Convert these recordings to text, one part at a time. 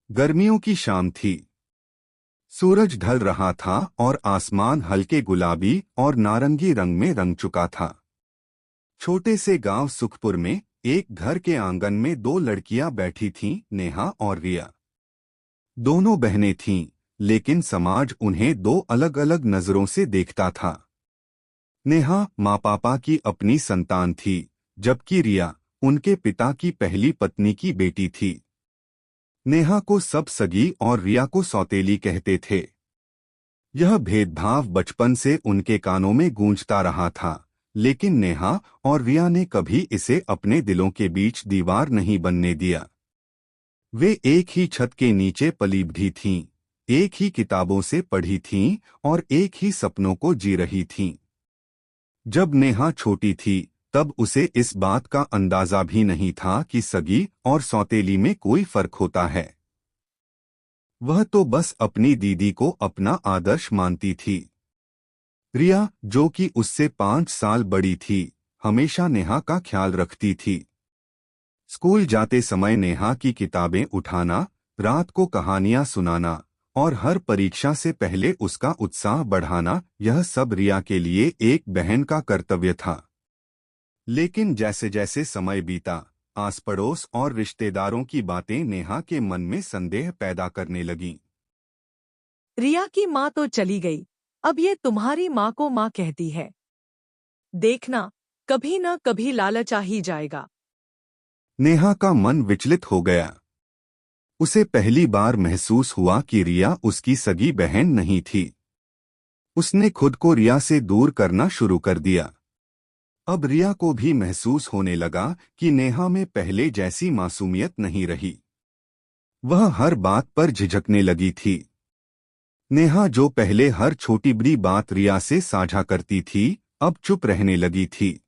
गर्मियों की शाम थी। सूरज ढल रहा था और आसमान हल्के गुलाबी और नारंगी रंग में रंग चुका था। छोटे से गांव सुखपुर में एक घर के आंगन में दो लड़कियां बैठी थीं, नेहा और रिया। दोनों बहनें थीं, लेकिन समाज उन्हें दो अलग अलग नजरों से देखता था। नेहा माँ पापा की अपनी संतान थी, जबकि रिया उनके पिता की पहली पत्नी की बेटी थी। नेहा को सब सगी और रिया को सौतेली कहते थे। यह भेदभाव बचपन से उनके कानों में गूंजता रहा था, लेकिन नेहा और रिया ने कभी इसे अपने दिलों के बीच दीवार नहीं बनने दिया। वे एक ही छत के नीचे पली बढ़ी थीं, एक ही किताबों से पढ़ी थीं और एक ही सपनों को जी रही थीं। जब नेहा छोटी थी, तब उसे इस बात का अंदाजा भी नहीं था कि सगी और सौतेली में कोई फर्क होता है। वह तो बस अपनी दीदी को अपना आदर्श मानती थी। रिया, जो कि उससे 5 साल बड़ी थी, हमेशा नेहा का ख्याल रखती थी। स्कूल जाते समय नेहा की किताबें उठाना, रात को कहानियां सुनाना और हर परीक्षा से पहले उसका उत्साह बढ़ाना, यह सब रिया के लिए एक बहन का कर्तव्य था। लेकिन जैसे जैसे समय बीता, आस पड़ोस और रिश्तेदारों की बातें नेहा के मन में संदेह पैदा करने लगीं। रिया की माँ तो चली गई, अब ये तुम्हारी माँ को माँ कहती है। देखना, कभी न कभी लालच आ ही जाएगा। नेहा का मन विचलित हो गया। उसे पहली बार महसूस हुआ कि रिया उसकी सगी बहन नहीं थी। उसने खुद को रिया से दूर करना शुरू कर दिया। अब रिया को भी महसूस होने लगा कि नेहा में पहले जैसी मासूमियत नहीं रही। वह हर बात पर झिझकने लगी थी। नेहा, जो पहले हर छोटी बड़ी बात रिया से साझा करती थी, अब चुप रहने लगी थी।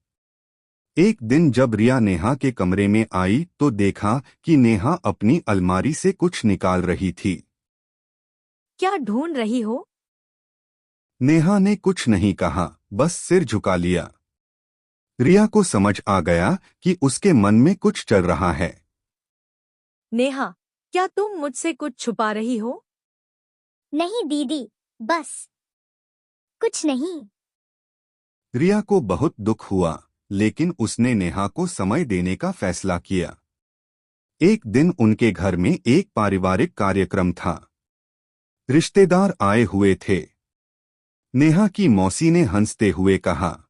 एक दिन जब रिया नेहा के कमरे में आई तो देखा कि नेहा अपनी अलमारी से कुछ निकाल रही थी। क्या ढूंढ रही हो? नेहा ने कुछ नहीं कहा, बस सिर झुका लिया। रिया को समझ आ गया कि उसके मन में कुछ चल रहा है। नेहा, क्या तुम मुझसे कुछ छुपा रही हो? नहीं दीदी, बस कुछ नहीं। रिया को बहुत दुख हुआ, लेकिन उसने नेहा को समय देने का फैसला किया। एक दिन उनके घर में एक पारिवारिक कार्यक्रम था। रिश्तेदार आए हुए थे। नेहा की मौसी ने हंसते हुए कहा,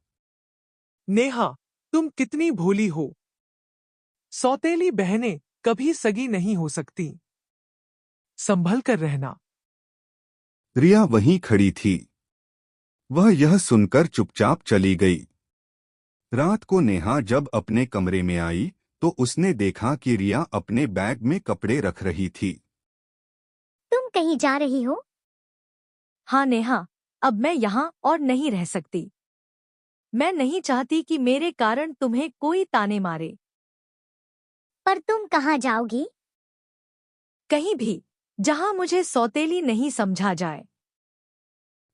नेहा, तुम कितनी भोली हो। सौतेली बहनें कभी सगी नहीं हो सकती। संभल कर रहना। रिया वहीं खड़ी थी। वह यह सुनकर चुपचाप चली गई। रात को नेहा जब अपने कमरे में आई तो उसने देखा कि रिया अपने बैग में कपड़े रख रही थी। तुम कहीं जा रही हो? हाँ नेहा, अब मैं यहाँ और नहीं रह सकती। मैं नहीं चाहती कि मेरे कारण तुम्हें कोई ताने मारे। पर तुम कहाँ जाओगी? कहीं भी, जहाँ मुझे सौतेली नहीं समझा जाए।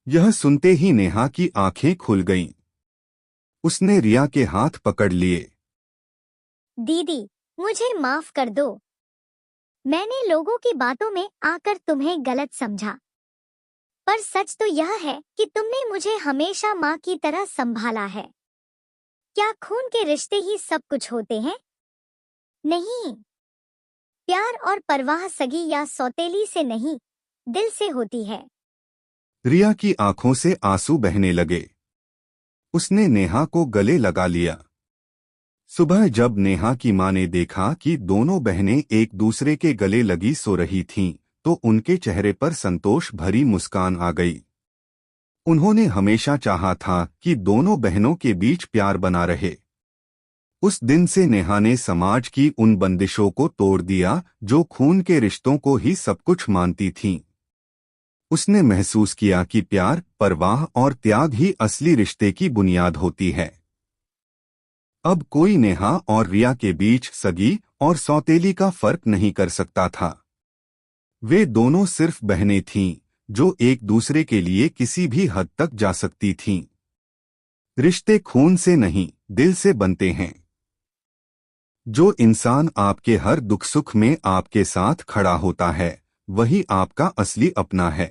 यह सुनते ही नेहा की आंखें खुल गईं। उसने रिया के हाथ पकड़ लिए। दीदी, मुझे माफ कर दो। मैंने लोगों की बातों में आकर तुम्हें गलत समझा। पर सच तो यह है कि तुमने मुझे हमेशा माँ की तरह संभाला है। क्या खून के रिश्ते ही सब कुछ होते हैं? नहीं। प्यार और परवाह सगी या सौतेली से नहीं, दिल से होती है। रिया की आंखों से आंसू बहने लगे। उसने नेहा को गले लगा लिया। सुबह जब नेहा की मां ने देखा कि दोनों बहनें एक दूसरे के गले लगी सो रही थीं, तो उनके चेहरे पर संतोष भरी मुस्कान आ गई। उन्होंने हमेशा चाहा था कि दोनों बहनों के बीच प्यार बना रहे। उस दिन से नेहा ने समाज की उन बंदिशों को तोड़ दिया जो खून के रिश्तों को ही सब कुछ मानती थीं। उसने महसूस किया कि प्यार, परवाह और त्याग ही असली रिश्ते की बुनियाद होती है। अब कोई नेहा और रिया के बीच सगी और सौतेली का फर्क नहीं कर सकता था। वे दोनों सिर्फ बहनें थीं, जो एक दूसरे के लिए किसी भी हद तक जा सकती थीं। रिश्ते खून से नहीं, दिल से बनते हैं। जो इंसान आपके हर दुख सुख में आपके साथ खड़ा होता है, वही आपका असली अपना है।